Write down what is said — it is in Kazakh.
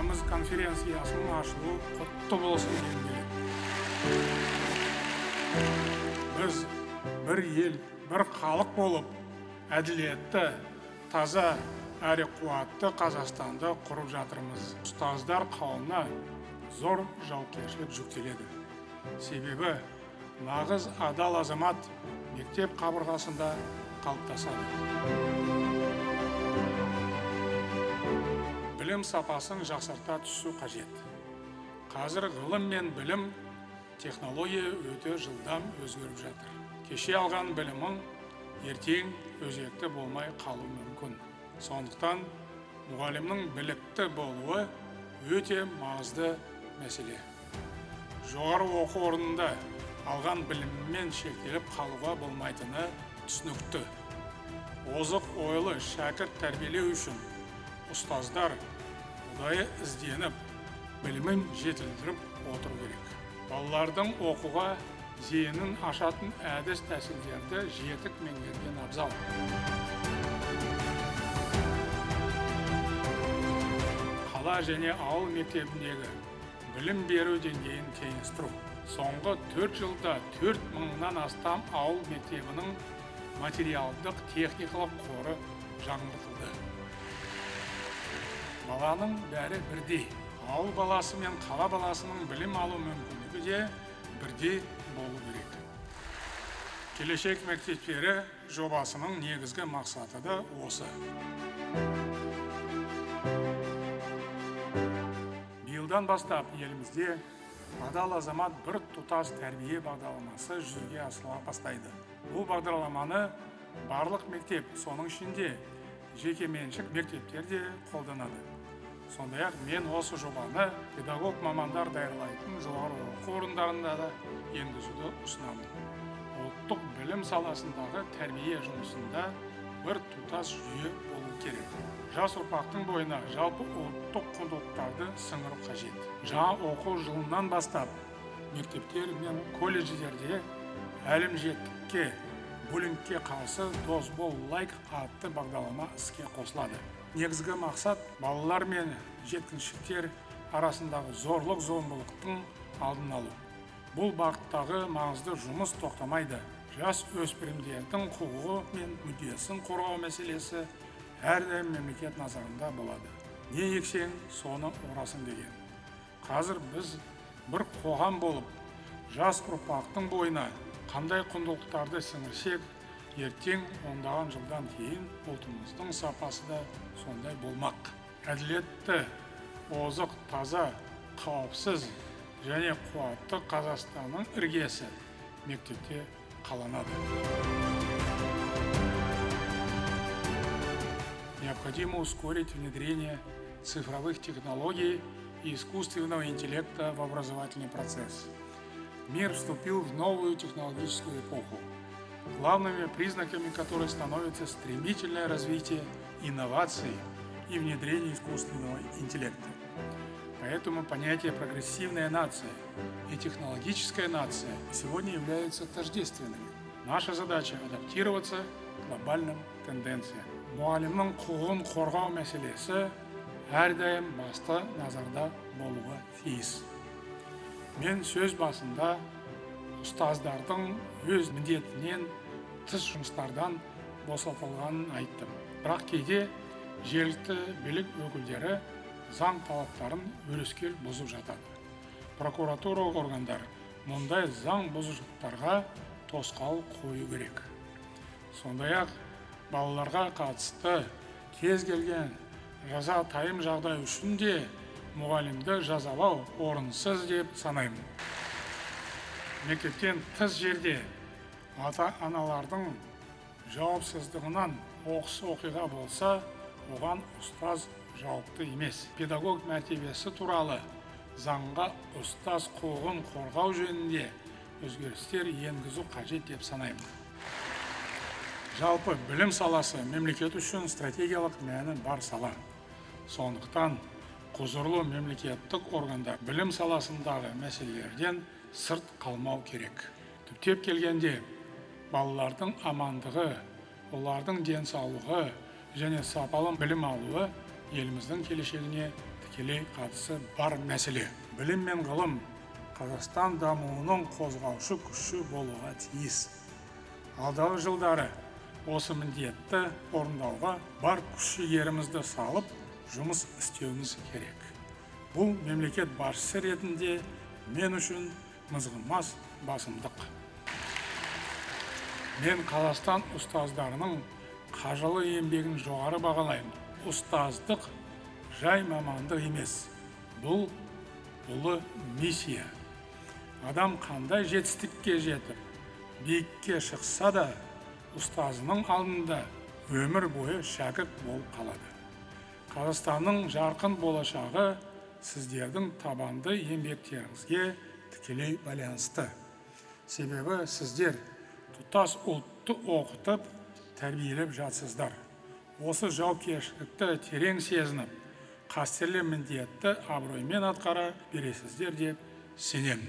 тамыз конференциясының ашылуы құтты болсын дегім келеді. Біз бір ел, бір халық болып, әділетті, таза әрі қуатты Қазақстанды құрып жатырмыз. Ұстаздар қауымына зор жауапкершілік жүктеледі. Себебі нағыз адал азамат мектеп қабырғасында қалыптасады. Білім сапасын жақсарта түсу қажет. Қазір ғылым мен білім технология өте жылдам өзгеріп жатыр. Кеше алған білімің ертең өзекті болмай қалуы мүмкін. Сондықтан мұғалімнің білікті болуы өте маңызды мәселе. Жоғары оқу орнында алған біліммен шектеліп қалуға болмайтыны түсінікті. Озық ойлы шәкірт тәрбиелеу үшін ұстаздар ұдайы ізденіп, білімін жетілдіріп отыру керек. Балалардың оқуға зейінін ашатын әдіс тәсілдерді жетік меңгерген абзал. Қала және ауыл мектебіндегі білім беру деңгейін теңестіру. Соңғы 4 жылда 4000-нан астам ауыл мектебінің материалдық техникалық қоры жаңғыртылды. Баланың бәрі бірдей. Ауыл баласы мен қала баласының білім алу мүмкіндігі де бірдей болу керек. Келешек мектептері жобасының негізгі мақсаты да осы. Биылдан бастап елімізде адал азамат бір тұтас тәрбие бағдарламасы жүзеге асырыла бастайды. Бұл бағдарламаны барлық мектеп, соның ішінде жекеменшік мектептер де қолданады. Сондай-ақ мен осы жобаны педагог мамандар даярлайтын жоғары оқу орындарында да енгізуді ұсынамын. Ұлттық білім саласындағы тәрбие жұмысында бір тұтас жүйе болу керек. Жас ұрпақтың бойына жалпы ұлттық құндылықтарды сіңіру қажет. Жаңа оқу жылынан бастап мектептер мен колледждерде әлімжеттікке, буллингке қарсы дос бол лайк атты бағдарлама іске қосылады. Негізгі мақсат балалар мен жеткіншектер арасындағы зорлық-зомбылықтың алдын алу. Бұл бағыттағы маңызды жұмыс тоқтамайды. Жас өспірімдердің құқығы мен мүддесін қорғау мәселесі әрдайым мемлекет назарында болады. Не ексең, соны орасың деген. Қазір біз бір қоғам болып, жас ұрпақтың бойына қандай құндылықтарды сіңірсек, ертең ондаған жылдан кейін ұлтымыздың сапасы да сондай болмақ. Әділетті, озық, таза, қауіпсіз және қуатты Қазақстанның іргесі мектепте қаланады. Необходимо ускорить внедрение цифровых технологий и искусственного интеллекта в образовательный процесс. Мир вступил в новую технологическую эпоху, главными признаками которой становится стремительное развитие инноваций и внедрение искусственного интеллекта. Поэтому понятие «прогрессивная нация» и «технологическая нация» сегодня являются тождественными. Наша задача – адаптироваться к глобальным тенденциям. Мұғалімнің құқығын қорғау мәселесі әрдайым басты назарда болуға тиіс. Мен сөз басында ұстаздардың өз міндетінен тыс жұмыстардан босатылғанын айттым. Бірақ кейде жергілікті билік өкілдері заң талаптарын өрескел бұзып жатады. Прокуратура органдар мұндай заң бұзушылықтарға тосқауыл қою керек. Сондай-ақ балаларға қатысты кез келген жаза тайым жағдай үшін де мұғалімді жазалау орынсыз деп санаймын. Мектептен тыс жерде ата-аналардың жауапсыздығынан оқыс оқиға болса, оған ұстаз жауапты емес. Педагог мәртебесі туралы заңға ұстаз құқығын қорғау жөнінде өзгерістер енгізу қажет деп санаймын. Жалпы білім саласы мемлекет үшін стратегиялық мәні бар сала. Сондықтан құзырлы мемлекеттік органдар білім саласындағы мәселелерден сырт қалмау керек. Түптеп келгенде, балалардың амандығы, олардың денсаулығы және сапалы білім алуы еліміздің келешегіне тікелей тікелей қатысы бар мәселе. Білім мен ғылым Қазақстан дамуының қозғаушы күші болуға тиіс. Алдағы жылдары осы міндетті орындауға бар күш-жігерімізді салып, жұмыс істеуіміз керек. Бұл мемлекет басшысы ретінде мен үшін мызғымас басымдық. Мен Қазақстан ұстаздарының қажырлы еңбегін жоғары бағалаймын. Ұстаздық жай мамандық емес. Бұл ұлы миссия. Адам қандай жетістікке жетіп, биікке шықса да, ұстазының алдында өмір бойы шәкірт болып қалады. Қазақстанның жарқын болашағы сіздердің табанды еңбектеріңізге тікелей байланысты. Себебі сіздер тұтас ұлтты оқытып, тәрбиелеп жатсыздар. Осы жауапкершілікті терең сезініп, қастерлі міндетті абыроймен атқара бересіздер деп сенемін.